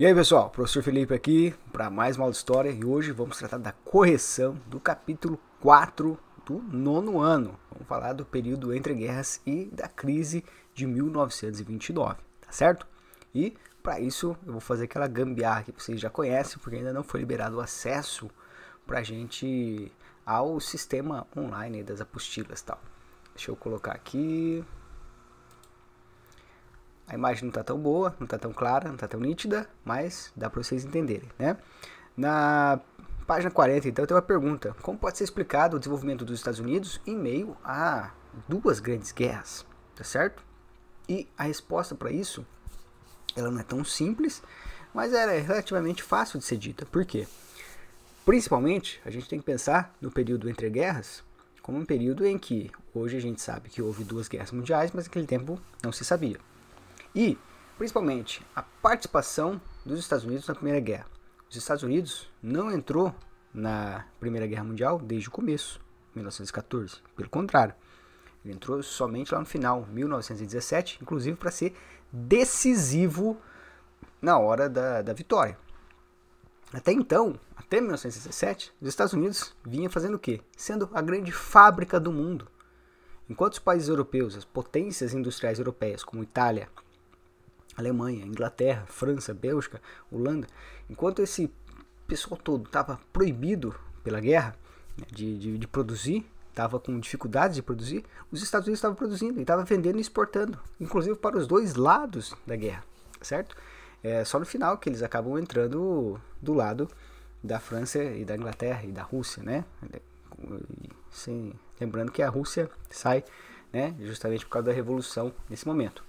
E aí pessoal, professor Felipe aqui para mais uma aula de história e hoje vamos tratar da correção do capítulo 4 do nono ano. Vamos falar do período entre guerras e da crise de 1929, tá certo? E para isso eu vou fazer aquela gambiarra que vocês já conhecem, porque ainda não foi liberado o acesso para a gente ao sistema online das apostilas e tal. Deixa eu colocar aqui. A imagem não está tão boa, não está tão clara, não está tão nítida, mas dá para vocês entenderem, né? Na página 40, então, tem uma pergunta. Como pode ser explicado o desenvolvimento dos Estados Unidos em meio a duas grandes guerras, tá certo? E a resposta para isso, ela não é tão simples, mas ela é relativamente fácil de ser dita. Por quê? Principalmente, a gente tem que pensar no período entre guerras como um período em que, hoje a gente sabe que houve duas guerras mundiais, mas naquele tempo não se sabia. E, principalmente, a participação dos Estados Unidos na Primeira Guerra. Os Estados Unidos não entrou na Primeira Guerra Mundial desde o começo, 1914. Pelo contrário, ele entrou somente lá no final, 1917, inclusive para ser decisivo na hora da vitória. Até então, até 1917, os Estados Unidos vinha fazendo o quê? Sendo a grande fábrica do mundo. Enquanto os países europeus, as potências industriais europeias, como Itália, Alemanha, Inglaterra, França, Bélgica, Holanda, enquanto esse pessoal todo estava proibido pela guerra, né, de produzir, estava com dificuldades de produzir, os Estados Unidos estavam produzindo e estavam vendendo e exportando, inclusive para os dois lados da guerra, certo? É só no final que eles acabam entrando do lado da França e da Inglaterra e da Rússia, né? Lembrando que a Rússia sai, né, justamente por causa da Revolução nesse momento.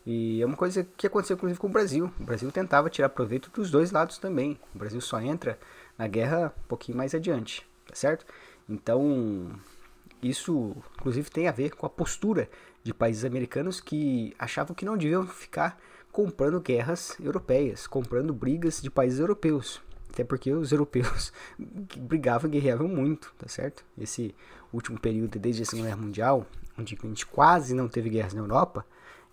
E é uma coisa que aconteceu inclusive com o Brasil. O Brasil tentava tirar proveito dos dois lados também. O Brasil só entra na guerra um pouquinho mais adiante, tá certo? Então, isso inclusive tem a ver com a postura de países americanos que achavam que não deviam ficar comprando guerras europeias, comprando brigas de países europeus. Até porque os europeus brigavam e guerreavam muito, tá certo? Esse último período, desde a Segunda Guerra Mundial, onde a gente quase não teve guerras na Europa,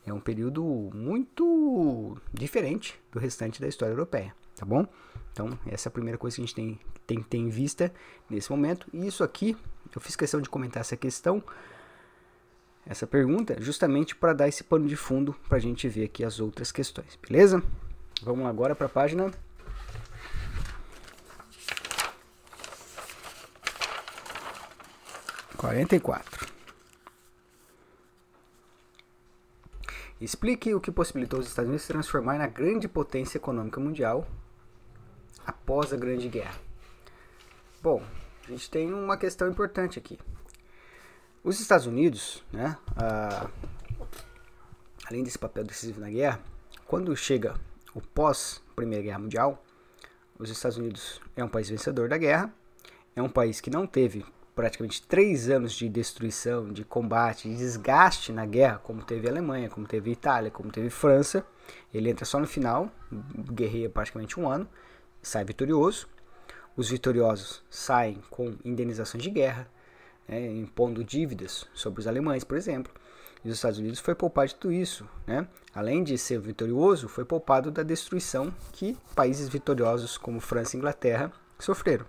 é um período muito diferente do restante da história europeia, tá bom? Então, essa é a primeira coisa que a gente tem que ter em vista nesse momento. E isso aqui, eu fiz questão de comentar essa questão, essa pergunta, justamente para dar esse pano de fundo para a gente ver aqui as outras questões, beleza? Vamos agora para a página 44. Explique o que possibilitou os Estados Unidos se transformar na grande potência econômica mundial após a Grande Guerra. Bom, a gente tem uma questão importante aqui. Os Estados Unidos, né, além desse papel decisivo na guerra, quando chega o pós-Primeira Guerra Mundial, os Estados Unidos é um país vencedor da guerra, é um país que não teve praticamente 3 anos de destruição, de combate, de desgaste na guerra, como teve a Alemanha, como teve a Itália, como teve a França. Ele entra só no final, guerreia praticamente 1 ano, sai vitorioso. Os vitoriosos saem com indenizações de guerra, né, impondo dívidas sobre os alemães, por exemplo. E os Estados Unidos foi poupado de tudo isso, né? Além de ser vitorioso, foi poupado da destruição que países vitoriosos como França e Inglaterra sofreram.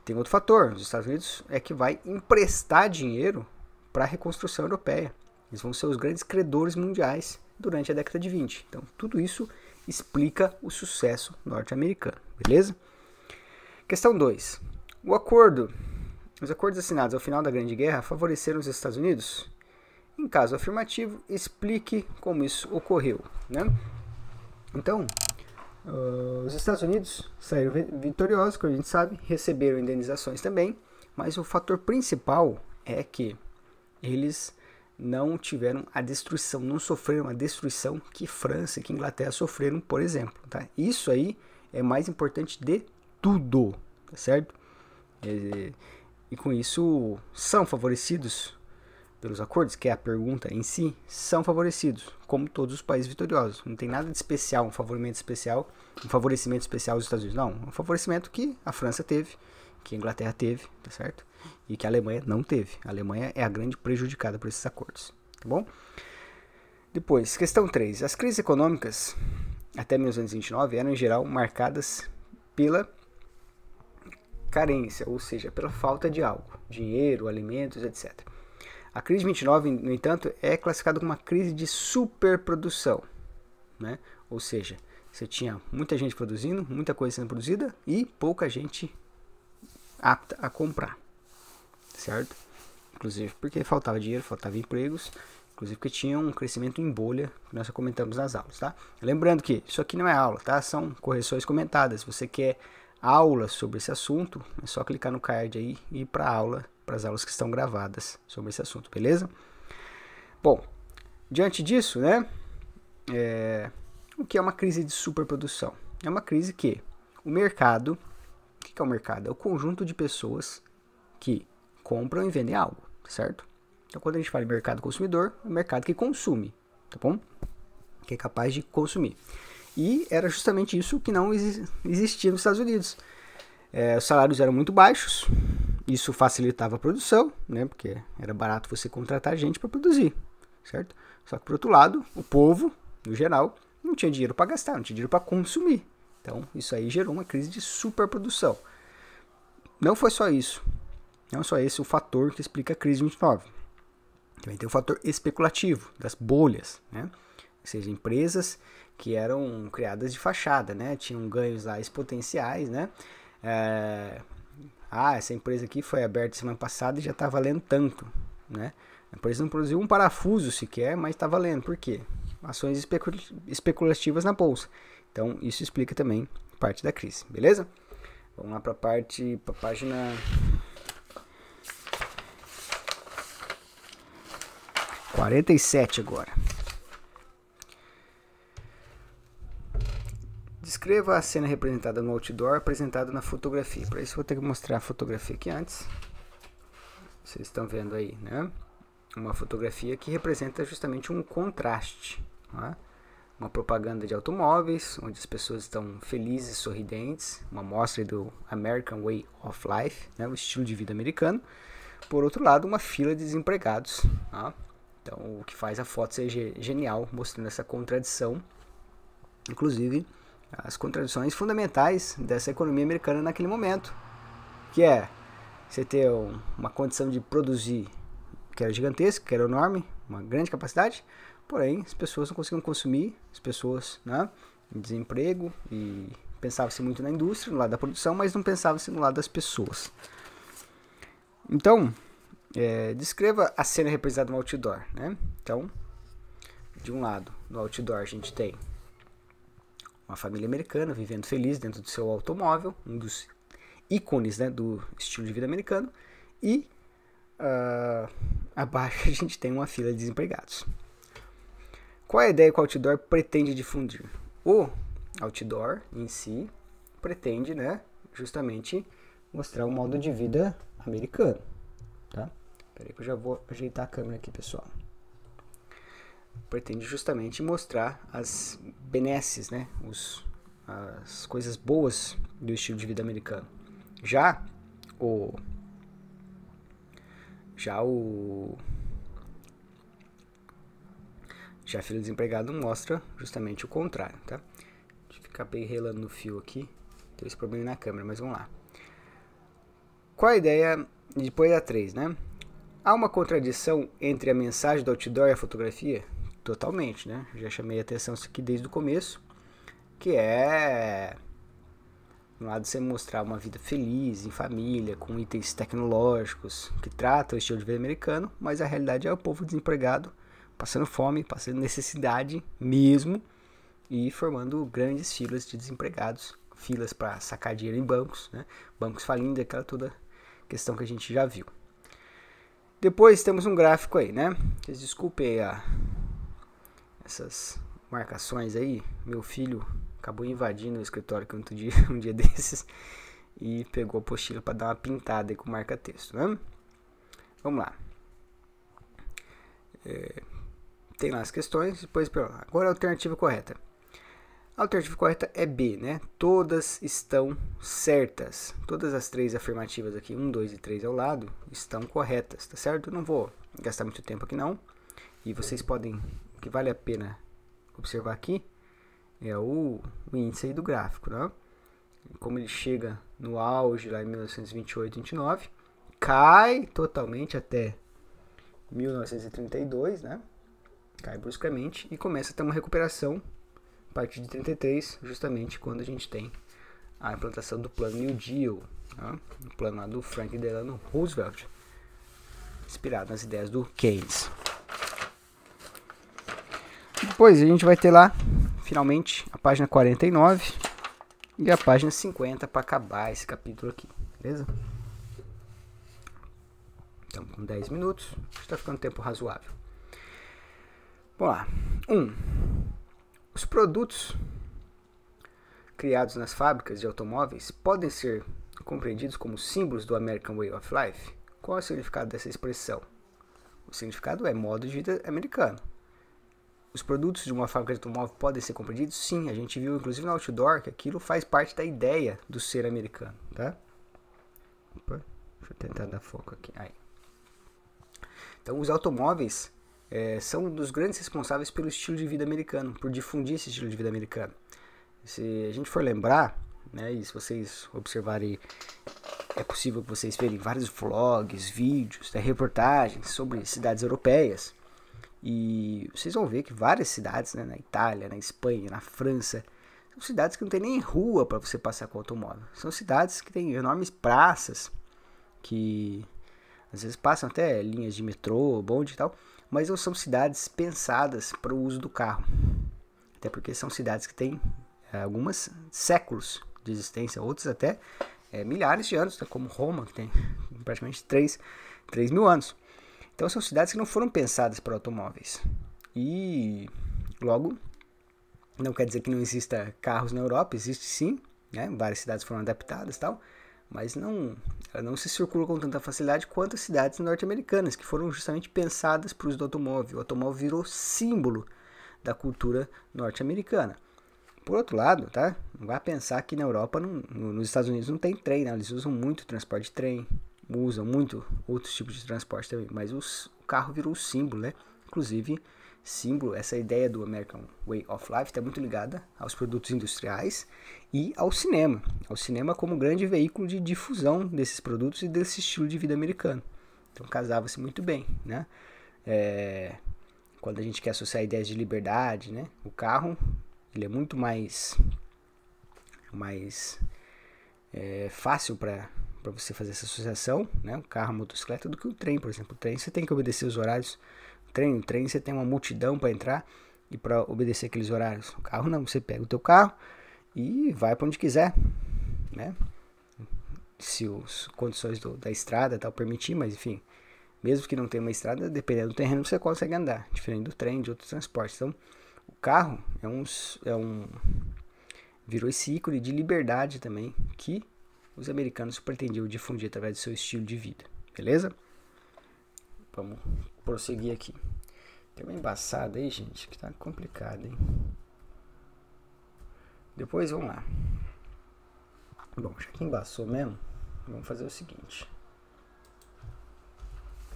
Tem outro fator, os Estados Unidos é que vai emprestar dinheiro para a reconstrução europeia. Eles vão ser os grandes credores mundiais durante a década de 20. Então, tudo isso explica o sucesso norte-americano, beleza? Questão 2. Os acordos assinados ao final da Grande Guerra favoreceram os Estados Unidos? Em caso afirmativo, explique como isso ocorreu, né? Então, os Estados Unidos saíram vitoriosos, como a gente sabe, receberam indenizações também, mas o fator principal é que eles não tiveram a destruição, não sofreram a destruição que França e que Inglaterra sofreram, por exemplo. Tá? Isso aí é mais importante de tudo, tá certo? E com isso são favorecidos pelos acordos, que é a pergunta em si, são favorecidos, como todos os países vitoriosos. Não tem nada de especial, um favorecimento especial aos Estados Unidos. Não, um favorecimento que a França teve, que a Inglaterra teve, tá certo? E que a Alemanha não teve. A Alemanha é a grande prejudicada por esses acordos, tá bom? Depois, questão 3. As crises econômicas até 1929 eram em geral marcadas pela carência, ou seja, pela falta de algo, dinheiro, alimentos, etc. A crise de 29, no entanto, é classificada como uma crise de superprodução, né? Ou seja, você tinha muita gente produzindo, muita coisa sendo produzida e pouca gente apta a comprar, certo? Inclusive porque faltava dinheiro, faltava empregos, inclusive porque tinha um crescimento em bolha, que nós já comentamos nas aulas, tá? Lembrando que isso aqui não é aula, tá? São correções comentadas. Se você quer aula sobre esse assunto, é só clicar no card aí e ir para aula, para as aulas que estão gravadas sobre esse assunto, beleza? Bom, diante disso, né? O que é uma crise de superprodução? É uma crise que o mercado, o que é o mercado? É o conjunto de pessoas que compram e vendem algo, certo? Então, quando a gente fala em mercado consumidor, é o mercado que consome, tá bom? Que é capaz de consumir. E era justamente isso que não existia nos Estados Unidos. Os salários eram muito baixos, isso facilitava a produção, né? Porque era barato você contratar gente para produzir, certo? Só que, por outro lado, o povo, no geral, não tinha dinheiro para gastar, não tinha dinheiro para consumir. Então, isso aí gerou uma crise de superprodução. Não foi só isso. Não só esse o fator que explica a crise de 29. Também tem o fator especulativo, das bolhas, né? Ou seja, empresas que eram criadas de fachada, né? Tinham ganhos lá exponenciais, né? Essa empresa aqui foi aberta semana passada e já está valendo tanto, né? A empresa não produziu um parafuso sequer, mas está valendo. Por quê? Ações especulativas na bolsa. Então, isso explica também parte da crise, beleza? Vamos lá para a página 47 agora. Descreva a cena representada no outdoor apresentada na fotografia. Para isso eu vou ter que mostrar a fotografia aqui antes. Vocês estão vendo aí, né? Uma fotografia que representa justamente um contraste, né? Uma propaganda de automóveis, onde as pessoas estão felizes, sorridentes, uma amostra do American Way of Life, né? O estilo de vida americano. Por outro lado, uma fila de desempregados, né? Então, o que faz a foto ser genial, mostrando essa contradição, inclusive as contradições fundamentais dessa economia americana naquele momento, que é você ter uma condição de produzir que era gigantesca, que era enorme, uma grande capacidade, porém as pessoas não conseguiam consumir, as pessoas, né, em desemprego, e pensava-se muito na indústria, no lado da produção, mas não pensava-se no lado das pessoas. Então, descreva a cena representada no outdoor, né? Então, de um lado, no outdoor a gente tem uma família americana vivendo feliz dentro do seu automóvel, um dos ícones, né, do estilo de vida americano, e abaixo a gente tem uma fila de desempregados. Qual é a ideia que o outdoor pretende difundir? O outdoor em si pretende, né, justamente mostrar um modo de vida americano, tá? Espera aí que eu já vou ajeitar a câmera aqui, pessoal. Pretende justamente mostrar as benesses, né, as coisas boas do estilo de vida americano. Já a fila desempregado mostra justamente o contrário, tá? Deixa eu ficar bem relando no fio aqui, tem esse problema na câmera, mas vamos lá. Qual a ideia depois da 3, né? Há uma contradição entre a mensagem do outdoor e a fotografia? Totalmente, né? Já chamei a atenção isso aqui desde o começo, que é, de um lado, você mostrar uma vida feliz, em família, com itens tecnológicos, que trata o estilo de vida americano, mas a realidade é o povo desempregado, passando fome, passando necessidade mesmo, e formando grandes filas de desempregados, filas para sacar dinheiro em bancos, né? Bancos falindo, aquela toda questão que a gente já viu. Depois temos um gráfico aí, né? Vocês desculpem essas marcações aí. Meu filho acabou invadindo o escritório aqui um dia desses e pegou a apostila para dar uma pintada aí com marca-texto, né? Vamos lá. Tem lá as questões, depois agora a alternativa correta. A alternativa correta é B, né? Todas estão certas. Todas as 3 afirmativas aqui, 1, 2 e 3 ao lado, estão corretas, tá certo? Eu não vou gastar muito tempo aqui não. E vocês podem, o que vale a pena observar aqui, é o índice aí do gráfico, né? Como ele chega no auge lá em 1928, 29, cai totalmente até 1932, né? Cai bruscamente e começa a ter uma recuperação a partir de 33, justamente quando a gente tem a implantação do plano New Deal, né? O plano lá do Franklin Delano Roosevelt, inspirado nas ideias do Keynes. Depois a gente vai ter lá, finalmente, a página 49 e a página 50 para acabar esse capítulo aqui, beleza? Estamos com 10 minutos, está ficando tempo razoável. Vamos lá. 1. Os produtos criados nas fábricas de automóveis podem ser compreendidos como símbolos do American Way of Life? Qual é o significado dessa expressão? O significado é modo de vida americano. Os produtos de uma fábrica de automóvel podem ser compreendidos? Sim, a gente viu inclusive no outdoor que aquilo faz parte da ideia do ser americano, tá? Opa, deixa eu tentar dar foco aqui. Aí. Então, os automóveis são um dos grandes responsáveis pelo estilo de vida americano, por difundir esse estilo de vida americano. Se a gente for lembrar, né, e se vocês observarem, é possível que vocês verem vários vlogs, vídeos, reportagens sobre cidades europeias. E vocês vão ver que várias cidades, né, na Itália, na Espanha, na França, são cidades que não tem nem rua para você passar com o automóvel. São cidades que têm enormes praças, que às vezes passam até linhas de metrô, bonde e tal, mas não são cidades pensadas para o uso do carro. Até porque são cidades que têm algumas séculos de existência, outras até milhares de anos, né, como Roma, que tem praticamente 3 mil anos. Então são cidades que não foram pensadas para automóveis. E logo, não quer dizer que não exista carros na Europa, existe sim, né? Várias cidades foram adaptadas e tal, mas ela não se circula com tanta facilidade quanto as cidades norte-americanas, que foram justamente pensadas para o uso do automóvel. O automóvel virou símbolo da cultura norte-americana. Por outro lado, tá? Não vai pensar que na Europa, nos Estados Unidos não tem trem, né? Eles usam muito transporte de trem, usam muito outros tipos de transporte também, mas o carro virou símbolo, né? Inclusive, símbolo, essa ideia do American Way of Life está muito ligada aos produtos industriais e ao cinema como grande veículo de difusão desses produtos e desse estilo de vida americano. Então casava-se muito bem, né? Quando a gente quer associar ideias de liberdade, né? O carro, ele é muito mais fácil para você fazer essa associação, né? O carro, a motocicleta, do que o trem, por exemplo. O trem você tem que obedecer os horários. O trem você tem uma multidão para entrar e para obedecer aqueles horários. O carro não, você pega o teu carro e vai para onde quiser, né? Se as condições da estrada tal permitir, mas enfim, mesmo que não tenha uma estrada, dependendo do terreno você consegue andar, diferente do trem, de outros transportes. Então, o carro virou esse ícone de liberdade também que os americanos pretendiam difundir através do seu estilo de vida, beleza? Vamos prosseguir aqui. Tem uma embaçada aí, gente, que tá complicado, hein? Depois, vamos lá. Bom, já que embaçou mesmo, vamos fazer o seguinte.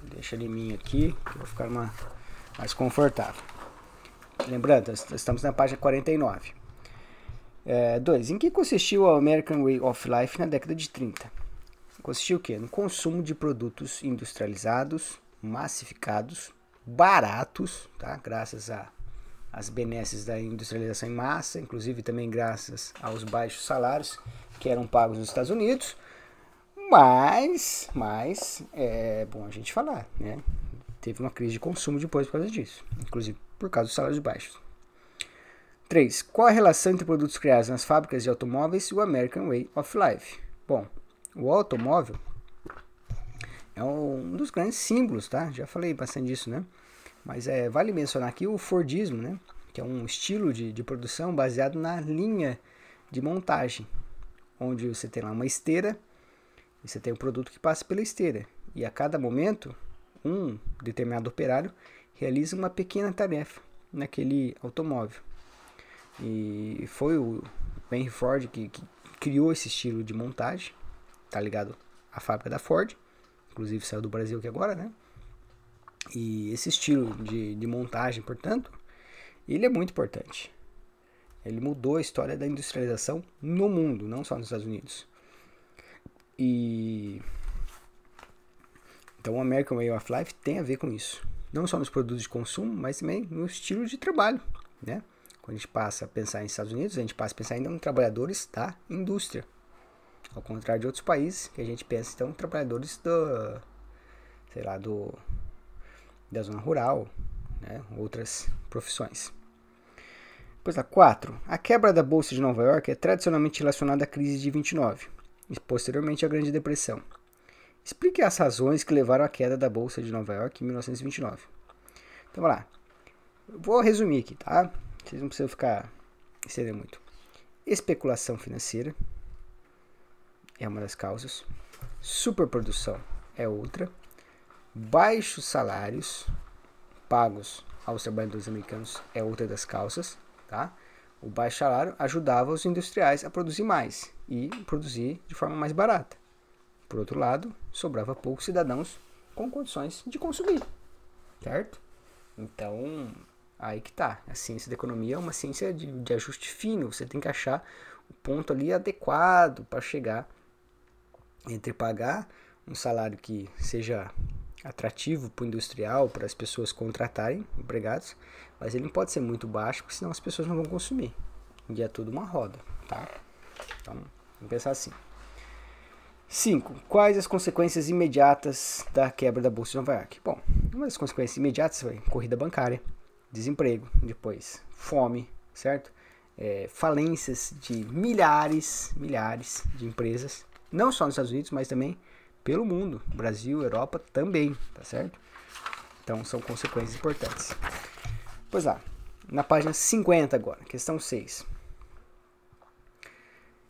Deixa ele em mim aqui, que eu vou ficar mais confortável. Lembrando, estamos na página 49. 2. Em que consistiu o American Way of Life na década de 30? Consistiu o quê? No consumo de produtos industrializados, massificados, baratos, tá? Graças às benesses da industrialização em massa, inclusive também graças aos baixos salários que eram pagos nos Estados Unidos. Mas é bom a gente falar, né? Teve uma crise de consumo depois por causa disso, inclusive por causa dos salários baixos. 3. Qual a relação entre produtos criados nas fábricas de automóveis e o American Way of Life? Bom, o automóvel é um dos grandes símbolos, tá? Já falei bastante disso, né? Mas vale mencionar aqui o Fordismo, né? Que é um estilo de produção baseado na linha de montagem, onde você tem lá uma esteira e você tem o produto que passa pela esteira. E a cada momento, um determinado operário realiza uma pequena tarefa naquele automóvel. E foi o Henry Ford que criou esse estilo de montagem, tá ligado à fábrica da Ford, inclusive saiu do Brasil aqui agora, né? E esse estilo de montagem, portanto, ele é muito importante. Ele mudou a história da industrialização no mundo, não só nos Estados Unidos. E então o American Way of Life tem a ver com isso. Não só nos produtos de consumo, mas também no estilo de trabalho, né? Quando a gente passa a pensar em Estados Unidos, a gente passa a pensar ainda em trabalhadores da indústria. Ao contrário de outros países, que a gente pensa, então, em trabalhadores da zona rural, né? Outras profissões. Pois lá, 4. A quebra da Bolsa de Nova York é tradicionalmente relacionada à crise de 29 e posteriormente à Grande Depressão. Explique as razões que levaram à queda da Bolsa de Nova York em 1929. Então, vamos lá. Eu vou resumir aqui, tá? Vocês não precisam ficar estender muito. Especulação financeira é uma das causas. Superprodução é outra. Baixos salários pagos aos trabalhadores americanos é outra das causas, tá? O baixo salário ajudava os industriais a produzir mais e produzir de forma mais barata. Por outro lado, sobrava poucos cidadãos com condições de consumir, certo? Então, aí que tá. A ciência da economia é uma ciência de ajuste fino. Você tem que achar o ponto ali adequado para chegar entre pagar um salário que seja atrativo para o industrial, para as pessoas contratarem empregados, mas ele não pode ser muito baixo, porque senão as pessoas não vão consumir. E é tudo uma roda, tá? Então, vamos pensar assim. 5. Quais as consequências imediatas da quebra da Bolsa de Nova York? Bom, uma das consequências imediatas foi corrida bancária, desemprego, depois fome, certo? Falências de milhares de empresas, não só nos Estados Unidos, mas também pelo mundo, Brasil, Europa também, tá certo? Então são consequências importantes. Pois lá, na página 50 agora, questão 6.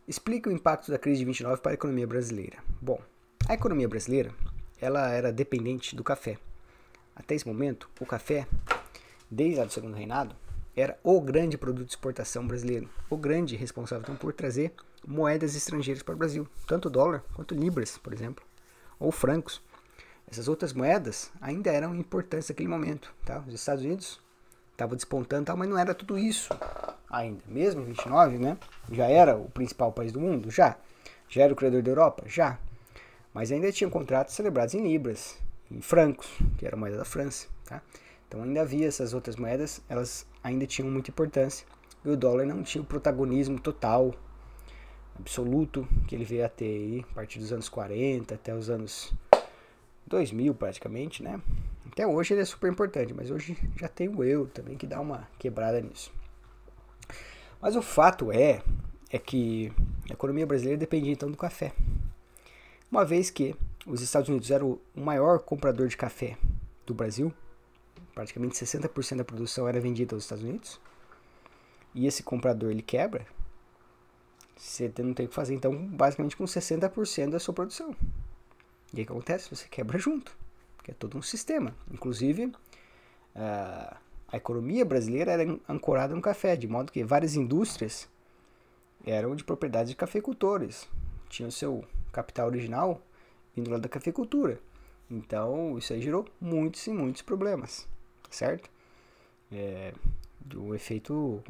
Explica o impacto da crise de 29 para a economia brasileira. Bom, a economia brasileira, ela era dependente do café. Até esse momento, o café, desde lá do Segundo Reinado, era o grande produto de exportação brasileiro, o grande responsável então, por trazer moedas estrangeiras para o Brasil, tanto dólar quanto libras, por exemplo, ou francos. Essas outras moedas ainda eram importantes naquele momento, tá? Os Estados Unidos estavam despontando, tal, mas não era tudo isso ainda. Mesmo em 29, né? Já era o principal país do mundo? Já era o criador da Europa? Já. Mas ainda tinha contratos celebrados em libras, em francos, que era a moeda da França, tá? Então ainda havia essas outras moedas, elas ainda tinham muita importância. E o dólar não tinha o protagonismo total, absoluto, que ele veio a ter aí, a partir dos anos 40 até os anos 2000 praticamente, né? Até hoje ele é super importante, mas hoje já tem o euro também que dá uma quebrada nisso. Mas o fato é que a economia brasileira dependia então do café. Uma vez que os Estados Unidos eram o maior comprador de café do Brasil, praticamente 60% da produção era vendida aos Estados Unidos, e esse comprador ele quebra, você não tem o que fazer então basicamente com 60% da sua produção. E aí o que acontece? Você quebra junto, que é todo um sistema. Inclusive, a economia brasileira era ancorada no café, de modo que várias indústrias eram de propriedade de cafeicultores, tinham seu capital original vindo lá da cafeicultura. Então, isso aí gerou muitos e muitos problemas, certo? Do efeito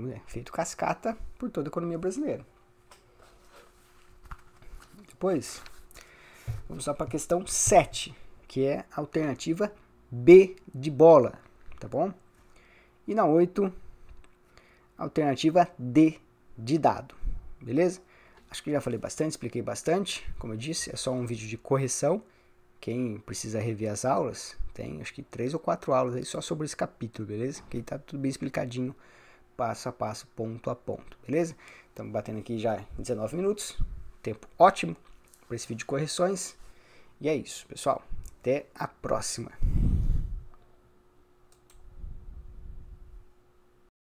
cascata por toda a economia brasileira. Depois, vamos lá para a questão 7, que é a alternativa B de bola, tá bom? E na 8, alternativa D de dado, beleza? Acho que já falei bastante, expliquei bastante. Como eu disse, é só um vídeo de correção. Quem precisa rever as aulas, tem acho que 3 ou 4 aulas aí só sobre esse capítulo, beleza? Que tá tudo bem explicadinho, passo a passo, ponto a ponto, beleza? Estamos batendo aqui já em 19 minutos, tempo ótimo para esse vídeo de correções. E é isso, pessoal. Até a próxima.